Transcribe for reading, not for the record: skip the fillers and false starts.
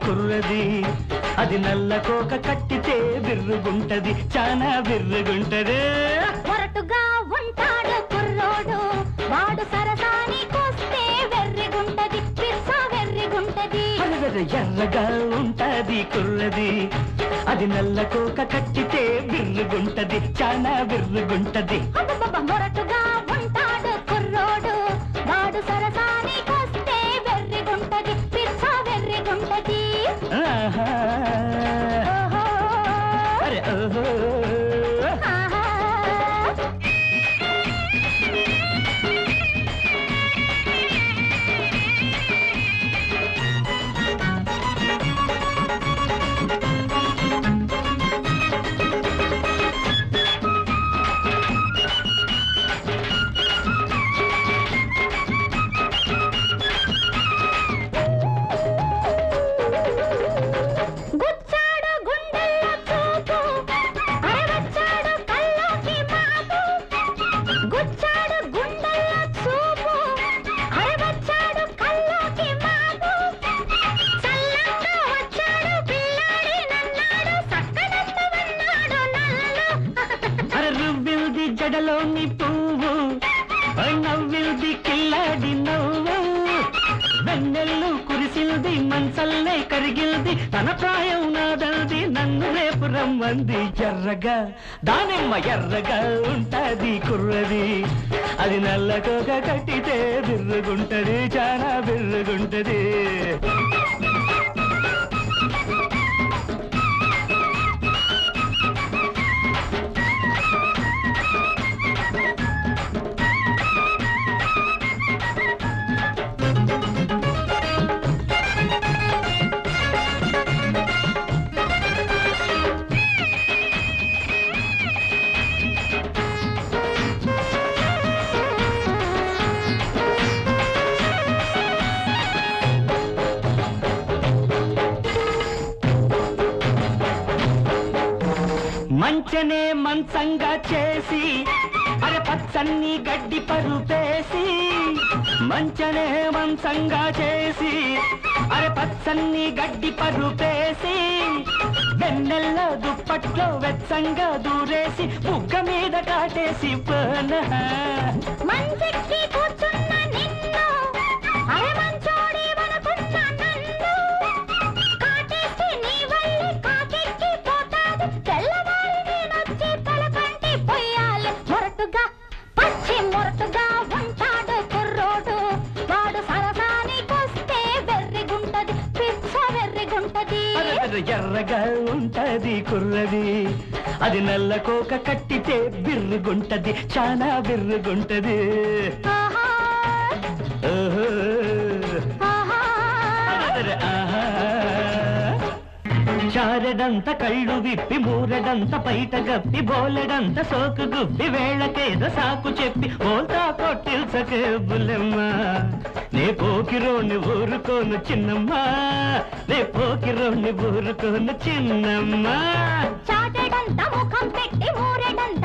కుర్రది అది నల్ల కోక కట్టితే బిర్రుగుంటది చానా బిర్రుగుంటది మొరటుగా ఉంటాడు కుర్రోడు వాడు సరసానికొస్తే వెర్రిగుంటది పిచ్చ వెర్రిగుంటది ఎర్రగా ఉంటది కుర్రది అది నల్ల కోక కట్టితే బిర్రుగుంటది చానా బిర్రుగుంటది మొరటుగా ఉంటాడు కుర్రోడు వాడు సరసానికొస్తే వెర్రిగుంటది పిచ్చ వెర్రిగుంటది అరే ఓహో జడలోని పువ్వు నవ్విల్ది కిల్లాడి నవ్వు వెన్నెల్లు కురిసిల్ది మంచల్లే కరిగిల్ది తన ప్రాయం నాదల్ది నన్ను రేపు రమ్మంది ఎర్రగా దానిమ్మ ఎర్రగా ఉంటది కుర్రది అది నల్లకోక కట్టితే బిర్రుగుంటది చాలా బిర్రుగుంటది మంచనే మంచంగా చేసి అరే పచ్చన్ని గడ్డి పరుపేసి మంచనే మంచంగా చేసి అరే పచ్చన్ని గడ్డి పరుపేసి వెన్నెల్ల దుప్పట్లో వెచ్చంగా దూరేసి బుగ్గ మీద కాటేసి పోనా మంచెక్కి కూర్చున్న నిన్ను అరే మంచోడి వనకున్న నన్ను కాటేసి నీ వల్లి కాకెక్కి పోతాది తెల్లవారి నేనొచ్చి తలకంటి పొయ్యాలి మొరటుగా పచ్చి మొరటుగా ఉంటాడు కుర్రోడు వాడు సరసానికొస్తే వెర్రిగుంటది పిచ్చ వెర్రిగుంటది ఎర్రగా ఉంటది కుర్రది అది నల్ల కోక కట్టితే బిర్రుగుంటది చానా బిర్రుగుంటది చారెడంత కళ్ళు విప్పి మూరెడంత పైట గప్పి బోలెడంత సోకు గుప్పి వేళకేద సాకు చెప్పి బోల్తా కొట్టిల్సకే బుల్లెమ్మ నే పోకిరోని ఊరుకోను చిన్నమ్మా నే పోకిరోని ఊరుకోను చిన్నమ్మా చాటెడంత ముఖం పెట్టి మూరెడంత